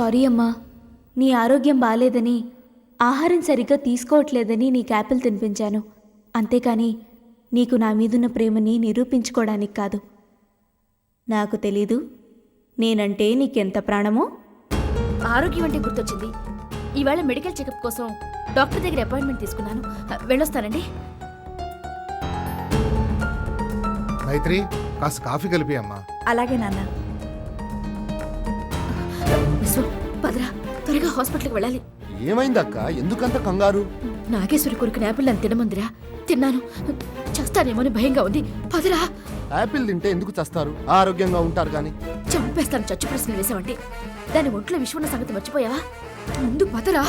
Sorry అమ్మా, నీ ఆరోగ్యం బాలేదని, ఆహారం సరిగ్గా తీసుకోవట్లేదని నీకు యాపిల్ తినిపించాను. అంతేకాని నీకు నా మీదున్న ప్రేమని నిరూపించుకోవడానికి కాదు. నాకు తెలీదు నేనంటే నీకెంత ప్రాణమో. ఆరోగ్యం అంటే గుర్తొచ్చింది. ఈవేళ మెడికల్ చెకప్ కోసం డాక్టర్ దగ్గర అపాయింట్మెంట్ తీసుకున్నాను. వెళ్ళొస్తానండి. మైత్రి, కాస్త కాఫీ కలిపి అమ్మా. అలాగే నాన్న. పదరా, త్వరగా హాస్పిటల్కి వెళ్ళాలి. ఏమైందక్క, ఎందుకంత కంగారు? నాగేశ్వరి కొడుకు యాపిల్ నన్ను తినమందిరా. తిన్నాను, చస్తానేమోని భయంగా ఉంది. పదరా. యాపిల్ తింటే ఎందుకు చస్తారు? ఆరోగ్యంగా ఉంటారు కానీ. చంపేస్తాను చచ్చు ప్రశ్న వేసావంటే. దాని ఒంట్లో విశ్వన్న సంగతి మర్చిపోయావా? ముందు పదరా.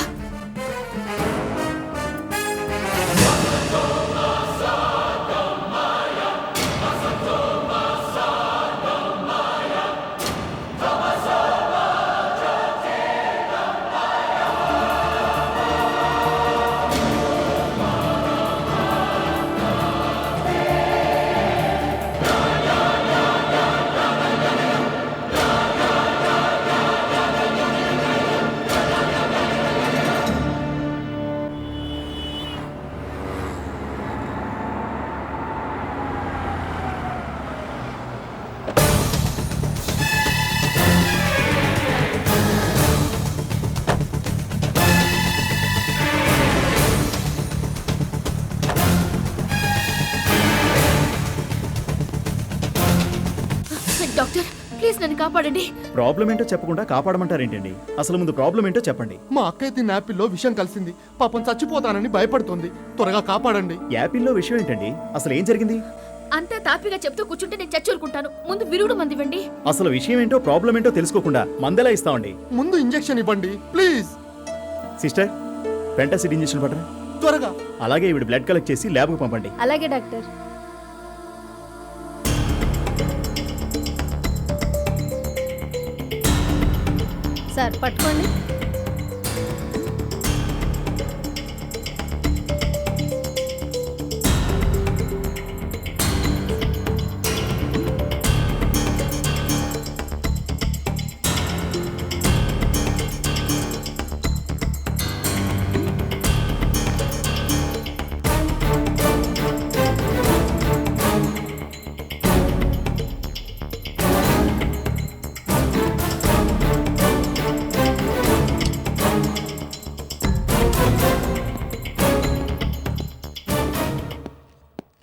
డాక్టర్, ప్లీజ్ నన్ను కాపాడండి. ప్రాబ్లం ఏంటో చెప్పకుండా కాపాడమంటారేంటండి? అసలు ముందు ప్రాబ్లం ఏంటో చెప్పండి. మా అక్కయ్య తిన్న యాపిల్లో విషం కలిసింది. పాపం చచ్చిపోతానని భయపడుతుంది. త్వరగా కాపాడండి. యాపిల్లో విషయం ఏంటండి? అసలు ఏం జరిగింది? అంతా తాపిగా చెప్తూ కూర్చుంటే నేను చచ్చూరుకుంటాను. ముందు విరుగుడు మంది ఇవ్వండి. అసలు విషయం ఏంటో ప్రాబ్లం ఏంటో తెలుసుకోకుండా మందెలా ఇస్తామండి? ముందు ఇంజెక్షన్ ఇవ్వండి ప్లీజ్. సిస్టర్, పెంటాసిడ్ ఇంజెక్షన్ పట్టరా. త్వరగా. అలాగే ఇవి బ్లడ్ కలెక్ట్ చేసి ల్యాబ్కు పంపండి. అలాగే డాక్టర్. సార్ పట్టుకోండి.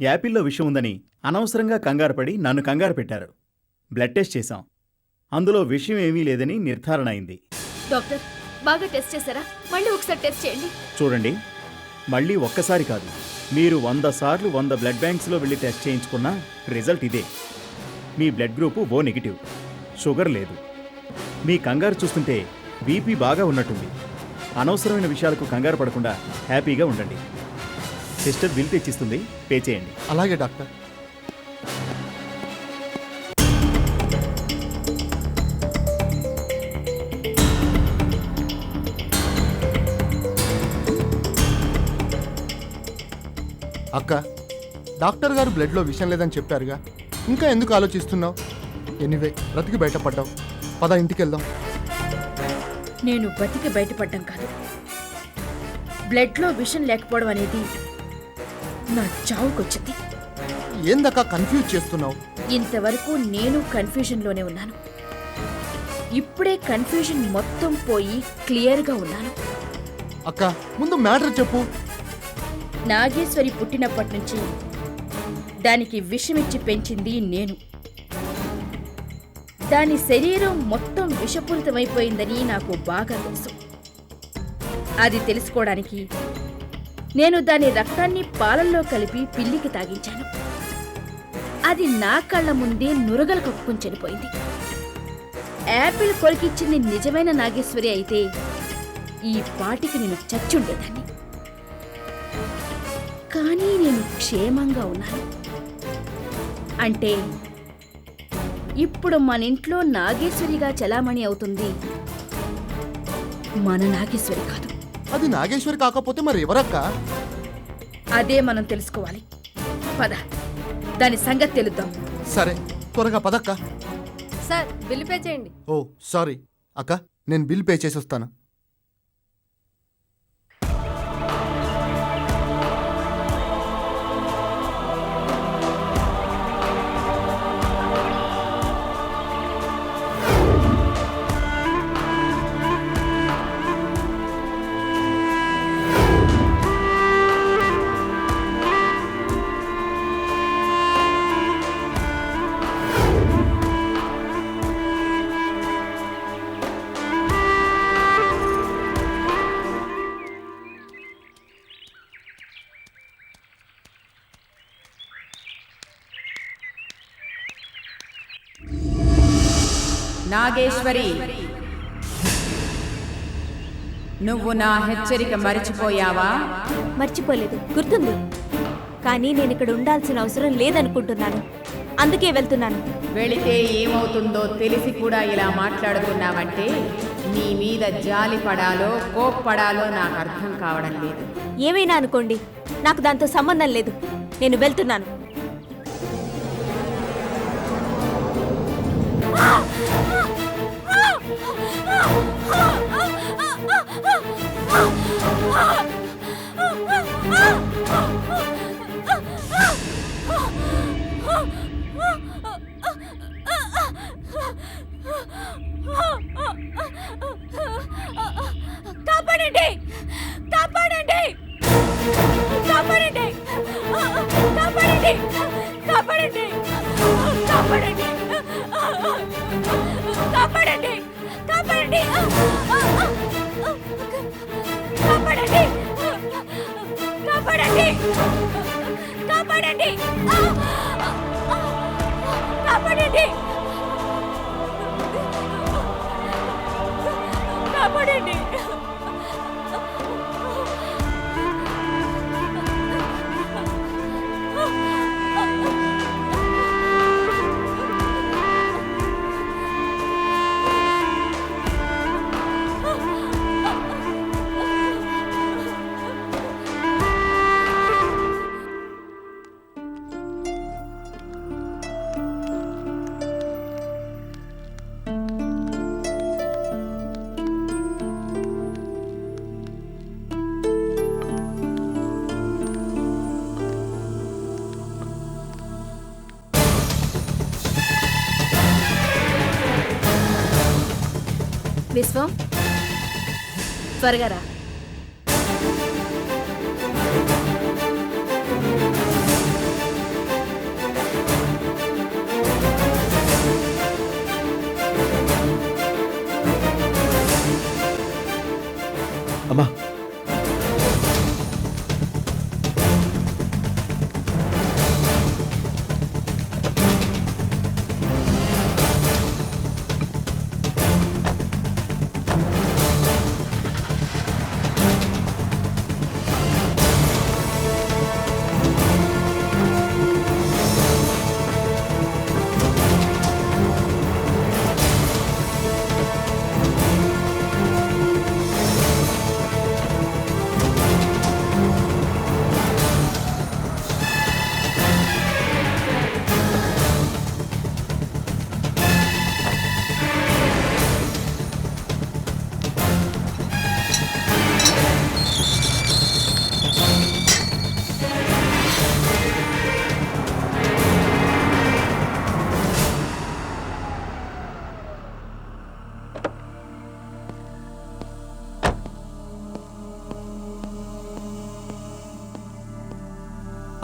యాపిల్లో విషయం ఉందని అనవసరంగా కంగారుపడి నన్ను కంగారు పెట్టారు. బ్లడ్ టెస్ట్ చేశాం. అందులో విషయం ఏమీ లేదని నిర్ధారణ అయింది. డాక్టర్, బాగా టెస్ట్ చేశారా? మళ్ళీ ఒకసారి టెస్ట్ చేయండి. చూడండి, మళ్ళీ ఒక్కసారి కాదు, మీరు 100 సార్లు 100 బ్లడ్ బ్యాంక్స్లో వెళ్ళి టెస్ట్ చేయించుకున్నా రిజల్ట్ ఇదే. మీ blood group O negative, sugar లేదు. మీ కంగారు చూస్తుంటే బీపీ బాగా ఉన్నట్టుంది. అనవసరమైన విషయాలకు కంగారు పడకుండా హ్యాపీగా ఉండండి. సిస్టర్ బిల్ తెచ్చిస్తుంది, పే చేయండి. అలాగే డాక్టర్. అక్క, డాక్టర్ గారు బ్లడ్లో విషయం లేదని చెప్పారుగా, ఇంకా ఎందుకు ఆలోచిస్తున్నావు? ఎనీవే, బ్రతికి బయటపడ్డావు. పద, ఇంటికి వెళ్దాం. నేను బతికి బయటపడ్డం కాదు, బ్లడ్లో విషం లేకపోవడం అనేది నా చావుకొచ్చింది. ఏందక్క కన్ఫ్యూజ్ చేస్తున్నావు? ఇంతవరకు నేను కన్ఫ్యూజన్లోనే ఉన్నాను. ఇప్పుడే కన్ఫ్యూజన్ మొత్తం పోయి క్లియర్గా ఉన్నాను. అక్క, ముందు మ్యాటర్ చెప్పు. నాగేశ్వరి పుట్టినప్పటి నుంచి దానికి విషమిచ్చి పెంచింది నేను. దాని శరీరం మొత్తం విషపూరితమైపోయిందని నాకు బాగా తెలుసు. అది తెలుసుకోవడానికి నేను దాని రక్తాన్ని పాలల్లో కలిపి పిల్లికి తాగించాను. అది నా కళ్ళ ముందే నురగలు కప్పుకొని చనిపోయింది. యాపిల్ కొరికిచ్చింది నిజమైన నాగేశ్వరి అయితే ఈ పాటికి నేను చచ్చుండేదాన్ని. కానీ నేను క్షేమంగా ఉన్నాను. అంటే ఇప్పుడు మన ఇంట్లో నాగేశ్వరిగా చలామణి అవుతుంది మన నాగేశ్వరి కాదు. అది నాగేశ్వరి కాకపోతే మరి ఎవరక్క? అదే మనం తెలుసుకోవాలి. పద, దాని సంగతి తెలుద్దాం. సరే, త్వరగా పదక్క. సార్ బిల్లు పే చేయండి. ఓ సారీ అక్క, నేను బిల్ పే చేసి వస్తాను. నాగేశ్వరి, నువ్వు నా హెచ్చరిక మరిచిపోయావా? మర్చిపోలేదు, గుర్తుంది. కానీ నేను ఇక్కడ ఉండాల్సిన అవసరం లేదనుకుంటున్నాను. అందుకే వెళ్తున్నాను. వెళితే ఏమవుతుందో తెలిసి కూడా ఇలా మాట్లాడుతున్నావంటే నీ మీద జాలి పడాలో కోప్పడాలో నాకు అర్థం కావడం లేదు. ఏమైనా అనుకోండి, నాకు దాంతో సంబంధం లేదు. నేను వెళ్తున్నాను. కాపాడండి! కాపాడండి! కాపాడండి! కాపాడండి! కాపాడండి! కాపాడండి! కాపాడండి! కాపాడండి! కాపాడండి! కాపాడండి! కాపాడండి! కాపాడండి! కాపాడండి! విశ్వం, త్వరగా రా. అమ్మా,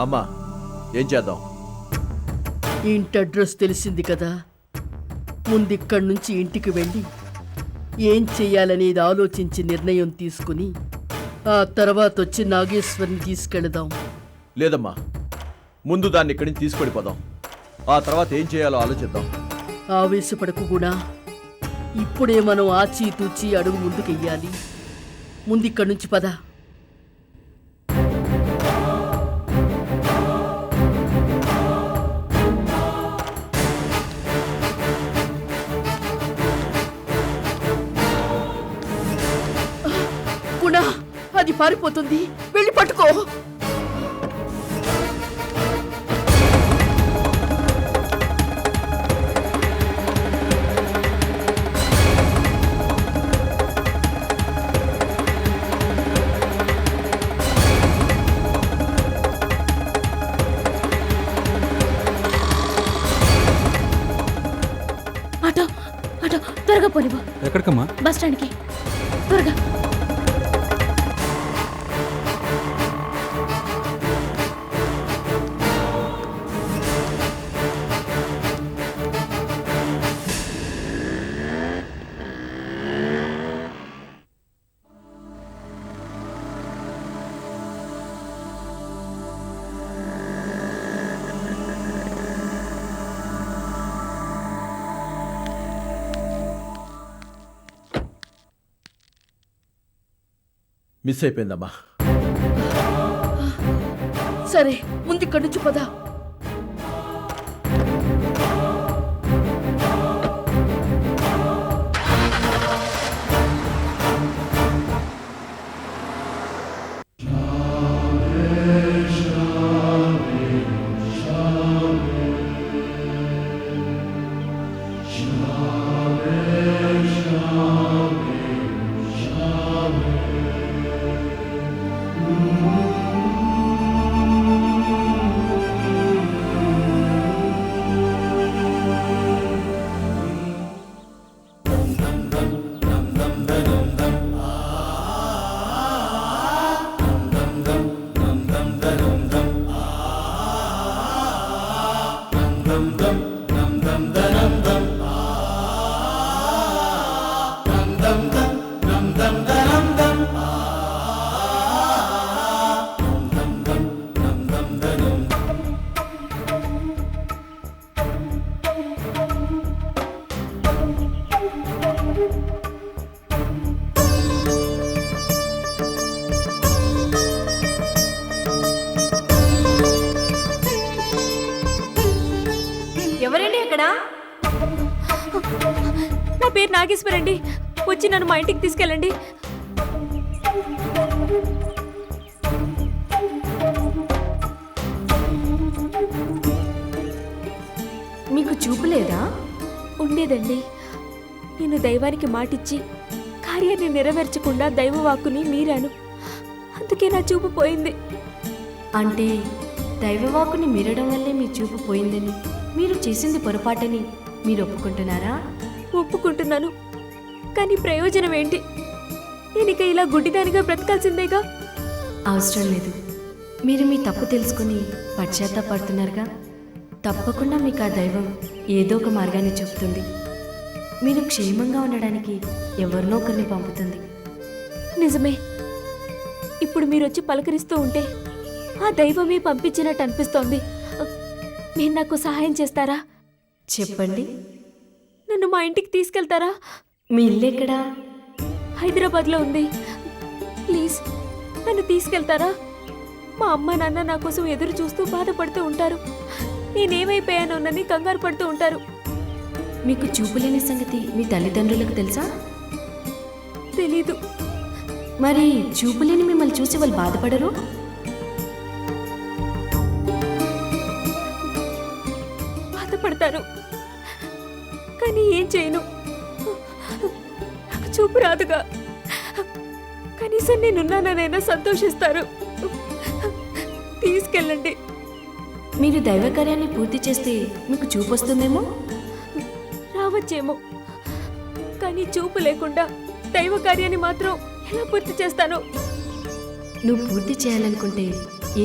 అమ్మా, ఏం చేద్దాం? ఇంటి అడ్రస్ తెలిసింది కదా. ముందు ఇక్కడి నుంచి ఇంటికి వెళ్ళి ఏం చెయ్యాలనేది ఆలోచించి నిర్ణయం తీసుకుని ఆ తర్వాత వచ్చి నాగేశ్వరిని తీసుకెళదాం. లేదమ్మా, ముందు దాన్ని ఇక్కడి నుంచి తీసుకెళ్ళిపోదాం. ఆ తర్వాత ఏం చేయాలో ఆలోచిద్దాం. ఆవేశపడకు కూడా. ఇప్పుడే మనం ఆచితూచి అడుగు ముందుకెయ్యాలి. ముందు ఇక్కడి నుంచి పద. గుణ, అది పారిపోతుంది, వెళ్ళి పట్టుకో. ఎక్కడికమ్మా? బస్ స్టాండ్కి త్వరగా. మిస్ అయిపోయిందమ్మా. సరే ముందు ఇక్కడి నుంచి పద. ఎవరండి అక్కడ? నా పేరు నాగేశ్వర్ అండి. వచ్చి నన్ను మా ఇంటికి తీసుకెళ్ళండి. మీకు చూపు లేదా? ఉండేదండి. నేను దైవానికి మాటిచ్చి కార్యాన్ని నెరవేర్చకుండా దైవవాక్కుని మీరాను. అందుకే నా చూపు పోయింది. అంటే దైవవాకుని మీరడం వల్లే మీ చూపు పోయిందని, మీరు చేసింది పొరపాటని మీరు ఒప్పుకుంటున్నారా? ఒప్పుకుంటున్నాను. కానీ ప్రయోజనం ఏంటి? నేను ఇక ఇలా గుడ్డిదానిగా బ్రతకాల్సిందేగా. అవసరం లేదు. మీరు మీ తప్పు తెలుసుకుని పశ్చాత్తాపడుతున్నారుగా. తప్పకుండా మీకు ఆ దైవం ఏదో ఒక మార్గాన్ని చూపుతుంది. మీరు క్షేమంగా ఉండడానికి ఎవరినో ఒకరిని పంపుతుంది. నిజమే. ఇప్పుడు మీరొచ్చి పలకరిస్తూ ఉంటే ఆ దైవమే పంపించినట్టు అనిపిస్తోంది. మీరు నాకు సహాయం చేస్తారా? చెప్పండి. నన్ను మా ఇంటికి తీసుకెళ్తారా? మీ ఇల్లు ఎక్కడా? హైదరాబాద్లో ఉంది. ప్లీజ్ నన్ను తీసుకెళ్తారా? మా అమ్మ నాన్న నా కోసం ఎదురు చూస్తూ బాధపడుతూ ఉంటారు. నేనేమైపోయానోనని కంగారు పడుతూ ఉంటారు. మీకు చూపులేని సంగతి మీ తల్లిదండ్రులకు తెలుసా? తెలీదు. మరి చూపులేని మిమ్మల్ని చూసి వాళ్ళు బాధపడరు? బాధపడతారు. కానీ ఏం చేయను. నాకు చూపు రాదుగా. కనీసం నేనున్నానైనా సంతోషిస్తారు. తీసుకెళ్ళండి. మీరు దైవ కార్యాన్ని పూర్తి చేస్తే మీకు చూపు వస్తుందేమో. రావచ్చేమో. కానీ చూపు లేకుండా దైవ కార్యాన్ని మాత్రం ఎలా పూర్తి చేస్తాను? నువ్వు పూర్తి చేయాలనుకుంటే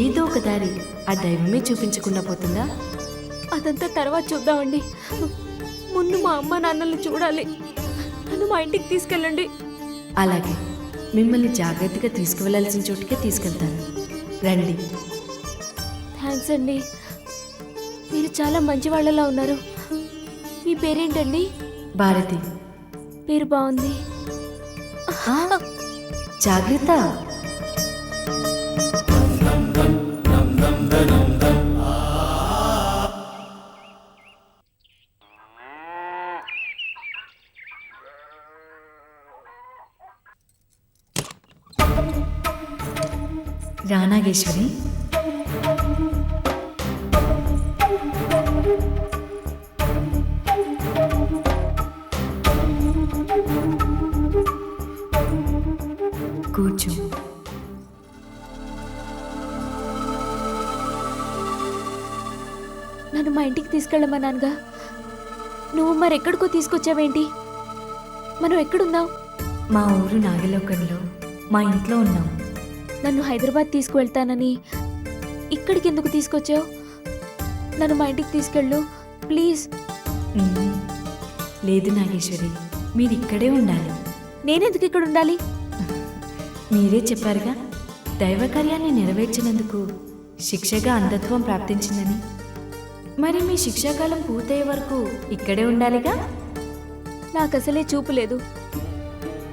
ఏదో ఒక దారి ఆ దైవమే చూపించకుండా పోతుందా? అదంతా తర్వాత చూద్దామండి. ముందు మా అమ్మ నాన్నల్ని చూడాలి. నన్ను మా ఇంటికి తీసుకెళ్ళండి. అలాగే, మిమ్మల్ని జాగ్రత్తగా తీసుకువెళ్లాల్సిన చోటుకే తీసుకెళ్తాను. రండి. థ్యాంక్స్ అండి. మీరు చాలా మంచి వాళ్ళలా ఉన్నారు. మీ పేరేంటండి? భారతి. పేరు బాగుంది. జాగ్రత్త. రానాగేశ్వరి, కూర్చో. నన్ను మా ఇంటికి తీసుకెళ్ళమన్నానుగా. నువ్వు మరెక్కడికో తీసుకొచ్చావేంటి? మనం ఎక్కడున్నాం? మా ఊరు నాగలోకంలో మా ఇంట్లో ఉన్నాం. నన్ను హైదరాబాద్ తీసుకువెళ్తానని ఇక్కడికి ఎందుకు తీసుకొచ్చావు? నన్ను మా ఇంటికి తీసుకెళ్ళు ప్లీజ్. మ్మ్. లేదు నాగేశ్వరి, మీరు ఇక్కడే ఉండాలి. నేనెందుకు ఇక్కడ ఉండాలి? మీరే చెప్పారుగా, దైవ కార్యాన్ని నెరవేర్చినందుకు శిక్షగా అంధత్వం ప్రాప్తించిందని. మరి మీ శిక్షాకాలం పూర్తయ్యే వరకు ఇక్కడే ఉండాలిగా. నాకు అసలే చూపు లేదు.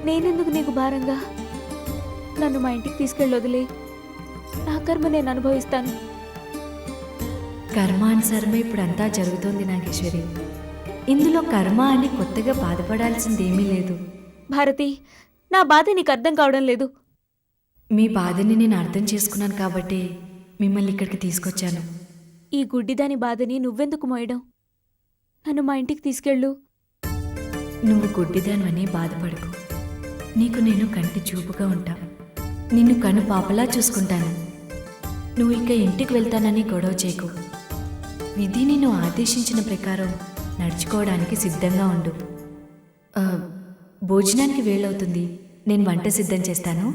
నేనెందుకు నీకు భారంగా? నన్ను మా ఇంటికి తీసుకెళ్ళి వదిలే. నా కర్మ నేను అనుభవిస్తాను. కర్మానుసారమే ఇప్పుడంతా జరుగుతోంది నాగేశ్వరి. ఇందులో కర్మ అని కొత్తగా బాధపడాల్సిందేమీ లేదు. భారతి, నా బాధ నీకు అర్థం కావడం లేదు. మీ బాధని నేను అర్థం చేసుకున్నాను కాబట్టి మిమ్మల్ని ఇక్కడికి తీసుకొచ్చాను. ఈ గుడ్డిదాని బాధని నువ్వెందుకు మోయడం? నన్ను మా ఇంటికి తీసుకెళ్ళు. నువ్వు గుడ్డిదానివని బాధపడకు. నీకు నేను కంటి చూపుగా ఉంటా. నిన్ను కను పాపలా చూసుకుంటాను. నువ్వు ఇక ఇంటికి వెళ్తానని గొడవ చేయకు. విధి నిన్ను ఆదేశించిన ప్రకారం నడుచుకోవడానికి సిద్ధంగా ఉండు. భోజనానికి వేళవుతుంది. నేను వంట సిద్ధం చేస్తాను.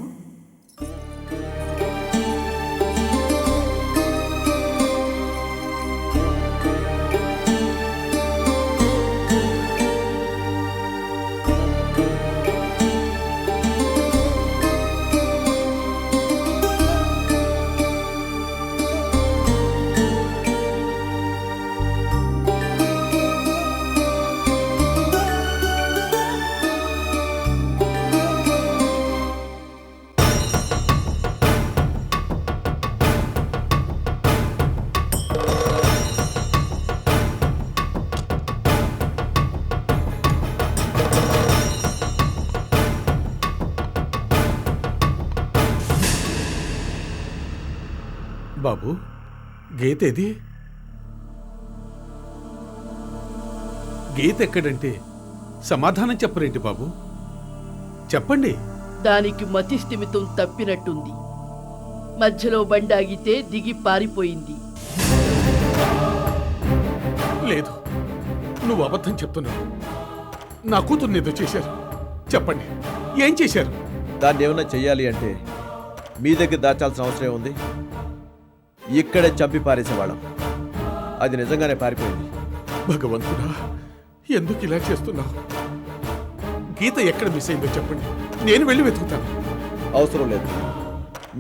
బాబు, గీతేది? గీత ఎక్కడంటే సమాధానం చెప్పరేంటి బాబు? చెప్పండి. దానికి మతి స్థిమితం తప్పినట్టుంది. మధ్యలో బండి ఆగితే దిగి పారిపోయింది. లేదు, నువ్వు అబద్ధం చెప్తున్నావు. నా కూతుర్ని ఏదో చేశారు. చెప్పండి, ఏం చేశారు? దాన్ని ఏమైనా చెయ్యాలి అంటే మీ దగ్గర దాచాల్సిన అవసరం ఉంది. ఇక్కడే చంపి పారేసేవాళ్ళం. అది నిజంగానే పారిపోయింది. భగవంతుడా, ఎందుకు ఇలా చేస్తున్నావు? గీత ఎక్కడ మిస్ అయిందో చెప్పండి, నేను వెళ్ళి వెతుకుతాను. అవసరం లేదు,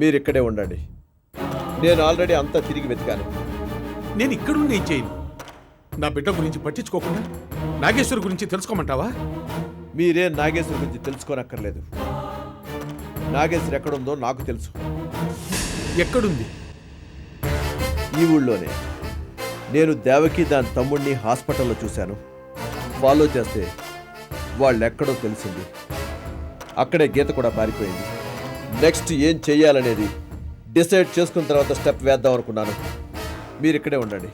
మీరు ఇక్కడే ఉండండి. నేను ఆల్రెడీ అంతా తిరిగి వెతికాను. నేను ఇక్కడుండి ఏం చేయను. నా బిడ్డ గురించి పట్టించుకోకుండా నాగేశ్వర్ గురించి తెలుసుకోమంటావా? మీరే నాగేశ్వర్ గురించి తెలుసుకోనక్కర్లేదు. నాగేశ్వర్ ఎక్కడుందో నాకు తెలుసు. ఎక్కడుంది? ఈ ఊళ్ళోనే. నేను దేవకి దాని తమ్ముడిని హాస్పిటల్లో చూశాను. ఫాలో చేస్తే వాళ్ళెక్కడో తెలిసింది. అక్కడే గీత కూడా పారిపోయింది. నెక్స్ట్ ఏం చెయ్యాలనేది డిసైడ్ చేసుకున్న తర్వాత స్టెప్ వేద్దాం అనుకున్నాను. మీరు ఇక్కడే ఉండండి.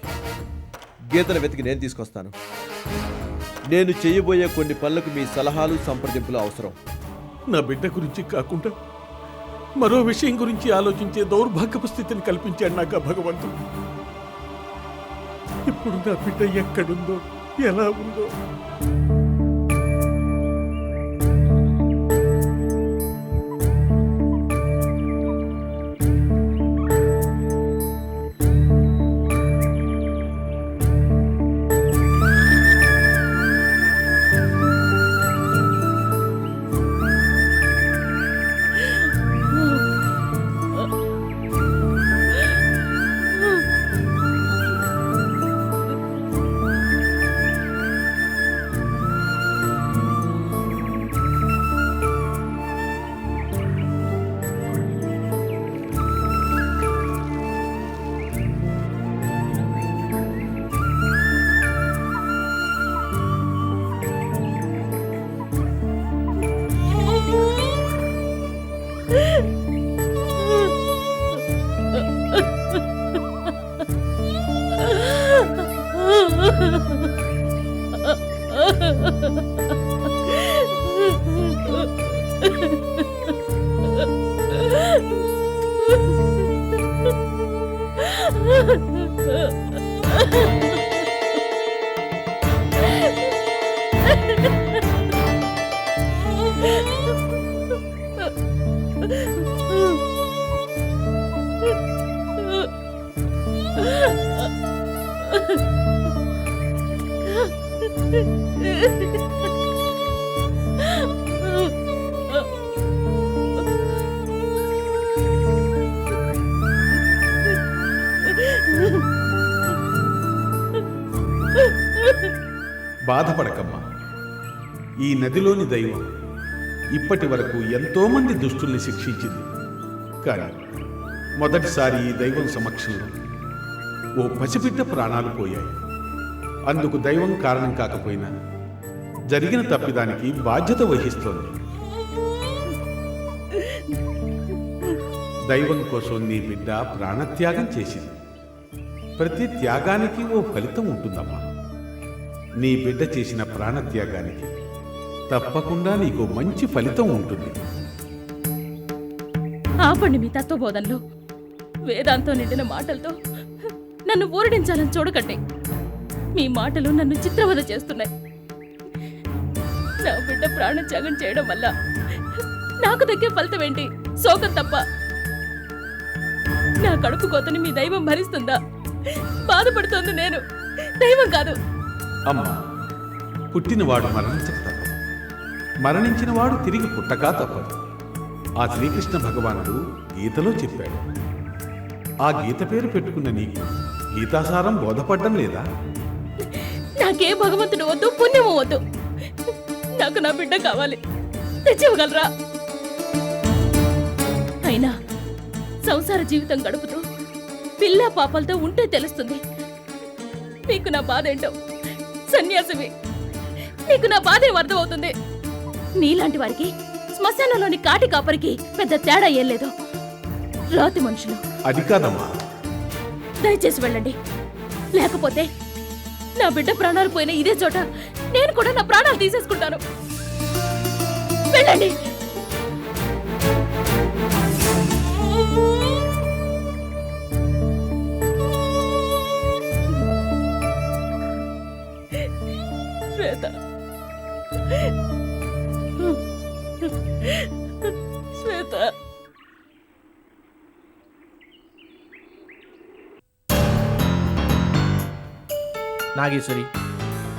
గీతను వెతికి నేను తీసుకొస్తాను. నేను చేయబోయే కొన్ని పనులకు మీ సలహాలు సంప్రదింపులు అవసరం. నా బిడ్డ గురించి కాకుండా మరో విషయం గురించి ఆలోచించే దౌర్భాగ్యపు స్థితిని కల్పించాడు నాకు ఆ భగవంతుడు. ఇప్పుడు నా బిడ్డ ఎక్కడుందో, ఎలా ఉందో? బాధపడకమ్మా. ఈ నదిలోని దైవం ఇప్పటి వరకు ఎంతోమంది దుష్టుల్ని శిక్షించింది. కానీ మొదటిసారి ఈ దైవం సమక్షంలో ఓ పసిబిడ్డ ప్రాణాలు పోయాయి. అందుకు దైవం కారణం కాకపోయినా జరిగిన తప్పిదానికి బాధ్యత వహిస్తోంది. దైవం కోసం నీ బిడ్డ ప్రాణత్యాగం చేసింది. ప్రతి త్యాగానికి ఓ ఫలితం ఉంటుందమ్మా. నీ బిడ్డ చేసిన ప్రాణత్యాగానికి తప్పకుండా నీకు మంచి ఫలితం ఉంటుంది. ఆపండి మీ తత్వబోధనలో. వేదాంతో నిండిన మాటలతో నన్ను ఊరడించాలని చూడకండి. మీ మాటలు నన్ను చిత్రవద చేస్తున్నాయి. నా బిడ్డ ప్రాణత్యాగం చేయడం వల్ల నాకు దక్కే ఫలితం ఏంటి? శోకం తప్ప. నా కడుపు కోతని మీ దైవం భరిస్తుందా? బాధపడుతోంది నేను, దైవం కాదు. అమ్మా, పుట్టినవాడు మరణించక తప్పదు, మరణించినవాడు తిరిగి పుట్టక తప్పదు. ఆ శ్రీకృష్ణ భగవానుడు గీతలో చెప్పాడు. ఆ గీత పేరు పెట్టుకున్న నీకు గీతాసారం బోధపడ్డం లేదా? నాకే భగవంతుడు వద్దు, పుణ్యము వద్దు. నాకు నా బిడ్డ కావాలి. తెచ్చివ్వగలరా? అయినా సంసార జీవితం గడుపుతూ పిల్ల పాపలతో ఉంటే తెలుస్తుంది మీకు నా బాధ ఏంటో. సన్యాసివి, నీకు నా బాధ ఏం అర్థమవుతుంది? నీలాంటి వారికి శ్మశానంలోని కాటి కాపరికి పెద్ద తేడా ఏం లేదు. రాతి మనుషులు. అది కాదమ్మా. దయచేసి వెళ్ళండి, లేకపోతే నా బిడ్డ ప్రాణాలు పోయిన ఇదే చోట నేను కూడా నా ప్రాణాలు తీసేసుకుంటాను. వెళ్ళండి. శ్వేత, శ్వేత, నాగేశ్వరి,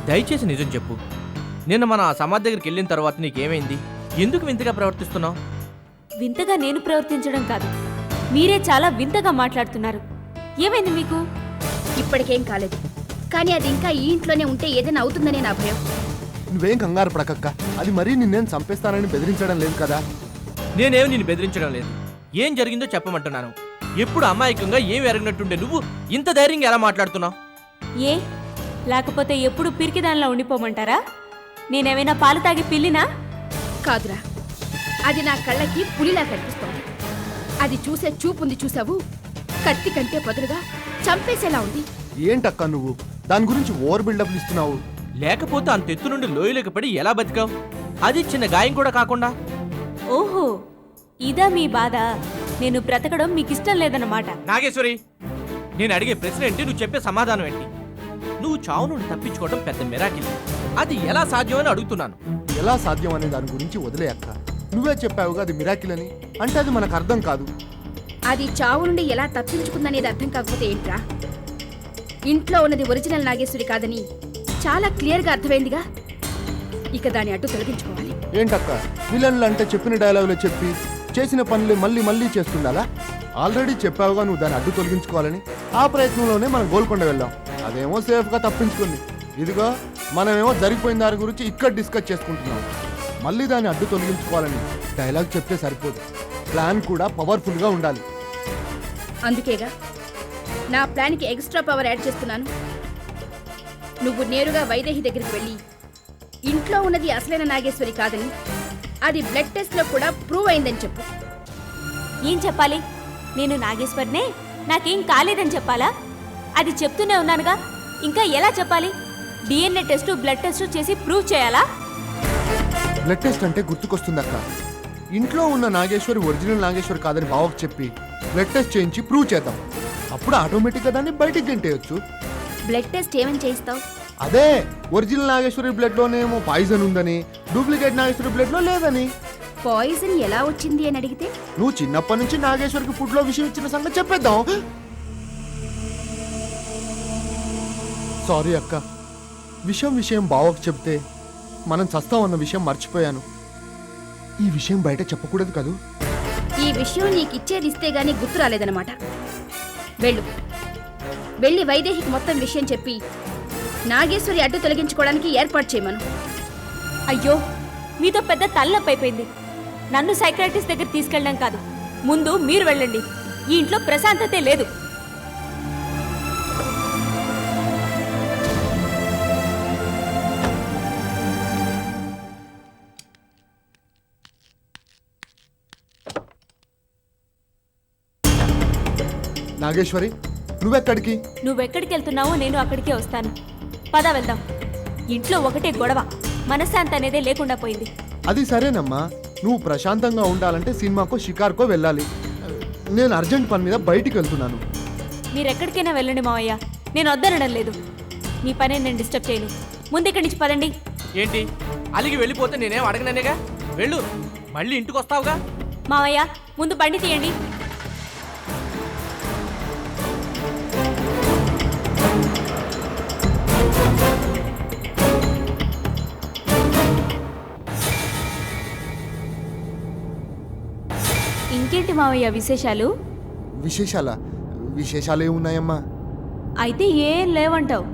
దయచేసి నిజం చెప్పు. నిన్న మన ఆ సమాధి దగ్గరికి వెళ్ళిన తర్వాత నీకేమైంది? ఎందుకు వింతగా ప్రవర్తిస్తున్నావు? వింతగా నేను ప్రవర్తించడం కాదు, మీరే చాలా వింతగా మాట్లాడుతున్నారు. ఏమైంది మీకు? ఇప్పటికేం కాలేదు, కానీ అది ఇంకా ఈ ఇంట్లోనే ఉంటే ఏదైనా అవుతుందనే నా భయం. నువ్వేం కంగారు పడకక్క. అది మరీ నిన్నేం చంపేస్తానని బెదిరించడం లేదు కదా. నేనేం నిన్ను బెదిరించడం లేదు. ఏం జరిగిందో చెప్పమంటున్నాను. ఎప్పుడు అమాయకంగా ఏం ఎరగినట్టుండే నువ్వు ఇంత ధైర్యంగా ఎలా మాట్లాడుతున్నావు? ఏ లేకపోతే ఎప్పుడు పిరికిదానిలా ఉండిపోమంటారా? నేనేమైనా పాలు తాగి పిల్లినా? కాదురా, అది నా కళ్ళకి పులిలా కనిపిస్తోంది. అది చూసే చూపుంది చూసావు, కత్తి కంటే బదులుగా చంపేసేలా ఉంది. ఏంటక్క నువ్వు దాని గురించి ఓవర్ బిల్డప్ ఇస్తున్నావు? లేకపోతే అంత ఎత్తు నుండి లోయలోకి పడి ఎలా బతికావు? అది చిన్న గాయం కూడా కాకుండా. ఓహో, ఇదా మీ బాధ? నేను బ్రతకడం మీకు ఇష్టం లేదన్నమాట. నాగేశ్వరి, నేను అడిగే ప్రశ్న ఏంటి, నువ్వు చెప్పే సమాధానం ఏంటి? నువ్వు చావు నుండి తప్పించుకోవడం పెద్ద మిరాకిల్. అది ఎలా సాధ్యమని అడుగుతున్నాను. ఎలా సాధ్యం అనే దాని గురించి వదిలే అక్క. నువ్వే చెప్పావుగా అది మిరాకిల్ అని. అంటే అది మనకు అర్థం కాదు. అది చావు నుండి ఎలా తప్పించుకుందనేది అర్థం కాకపోతే ఏంట్రా? ఇంట్లో ఉన్నది ఒరిజినల్ నాగేశ్వరి కాదని చాలా క్లియర్గా అర్థమైందిగా. ఇక దాని అడ్డు తొలగించుకోవాలి. ఏంటక్క విలన్లు అంటే చెప్పిన డైలాగులు చెప్పి చేసిన పనులు మళ్ళీ మళ్ళీ చేస్తుండాలా? ఆల్రెడీ చెప్పావుగా నువ్వు దాన్ని అడ్డు తొలగించుకోవాలని. ఆ ప్రయత్నంలోనే మనం గోల్కొండ వెళ్ళాం. అదేమో సేఫ్గా తప్పించుకుంది. ఇదిగో మనమేమో జరిగిపోయిన దాని గురించి ఇక్కడ డిస్కస్ చేసుకుంటున్నాం. మళ్ళీ దాన్ని అడ్డు తొలగించుకోవాలని డైలాగ్ చెప్తే సరిపోదు, ప్లాన్ కూడా పవర్ఫుల్గా ఉండాలి. అందుకేగా నా ప్లాన్కి ఎక్స్ట్రా పవర్ యాడ్ చేస్తున్నాను. నువ్వు నేరుగా వైదేహి దగ్గరికి వెళ్ళి ఇంట్లో ఉన్నది అసలైన నాగేశ్వరి కాదని, అది బ్లడ్ టెస్ట్లో కూడా ప్రూవ్ అయిందని చెప్పు. ఏం చెప్పాలి? నేను నాగేశ్వర్నే, నాకేం కాలేదని చెప్పాలా? అది చెప్తూనే ఉన్నానుగా, ఇంకా ఎలా చెప్పాలి? డిఎన్ఏ టెస్టు, బ్లడ్ టెస్టు చేసి ప్రూవ్ చేయాలా? బ్లడ్ టెస్ట్ అంటే గుర్తుకొస్తుందక్క. ఇంట్లో ఉన్న నాగేశ్వరి ఒరిజినల్ నాగేశ్వరి కాదని బావకు చెప్పి బ్లడ్ టెస్ట్ చేయించి ప్రూవ్ చేద్దాం. అప్పుడు ఆటోమేటిక్గా దాన్ని బయటికి గంటేయచ్చు. బ్లడ్ టెస్ట్ ఏమని చేయిస్తావు? అదే ఒరిజినల్ నాగేశ్వరి బ్లడ్లోనేమో పాయిజన్ ఉందని, డూప్లికేట్ నాగేశ్వరి బ్లడ్లో లేదని. పాయిజన్ ఎలా వచ్చింది అని అడిగితే నువ్వు చిన్నప్పటి నుంచి నాగేశ్వరికి ఫుడ్లో విషయం ఇచ్చిన సంగతి చెప్పేద్దాం. సారీ అక్క, విషయం బావకు చెప్తే మనం చస్తామన్న విషయం మర్చిపోయాను. ఈ విషయం బయట చెప్పకూడదు కదూ. ఈ విషయం నీకు ఇచ్చేది ఇస్తే గానీ గుర్తు రాలేదన్నమాట. వెళ్ళి వైదేహికి మొత్తం విషయం చెప్పి నాగేశ్వరి అడ్డు తొలగించుకోవడానికి ఏర్పాటు చేయమను. అయ్యో, మీతో పెద్ద తలనొప్పైపోయింది. నన్ను సైకాట్రిస్ట్ దగ్గర తీసుకెళ్ళడం కాదు, ముందు మీరు వెళ్ళండి. ఈ ఇంట్లో ప్రశాంతతే లేదు. నాగేశ్వరి, నువ్వెక్కడికి? నువ్వెక్కడికి వెళ్తున్నావో నేను అక్కడికే వస్తాను. పద వెళ్దాం. ఇంట్లో ఒకటే గొడవ, మనశ్శాంతి అనేదే లేకుండా పోయింది. అది సరేనమ్మా, నువ్వు ప్రశాంతంగా ఉండాలంటే సినిమాకో షికార్కో వెళ్ళాలి. నేను అర్జెంట్ పని మీద బయటికి వెళ్తున్నాను. మీరెక్కడికైనా వెళ్ళండి మావయ్య, నేను వద్దనడం లేదు. మీ పని నేను డిస్టర్బ్ చేయను. ముందు ఇక్కడి నుంచి పదండి. ఏంటి అలిగి వెళ్ళిపోతే నేనేం అడగననేగా? వెళ్ళు, మళ్ళీ ఇంటికి వస్తావుగా. మావయ్య, ముందు బండి తీయండి. ఇంకేంటి మావయ్య విశేషాలు? విశేషాలు ఏమున్నాయమ్మా? అయితే ఏం లేవంటావు?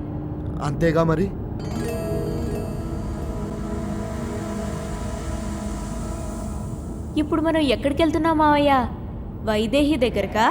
అంతేగా మరి. ఇప్పుడు మనం ఎక్కడికి వెళ్తున్నాం మావయ్య? వైదేహి దగ్గరకా?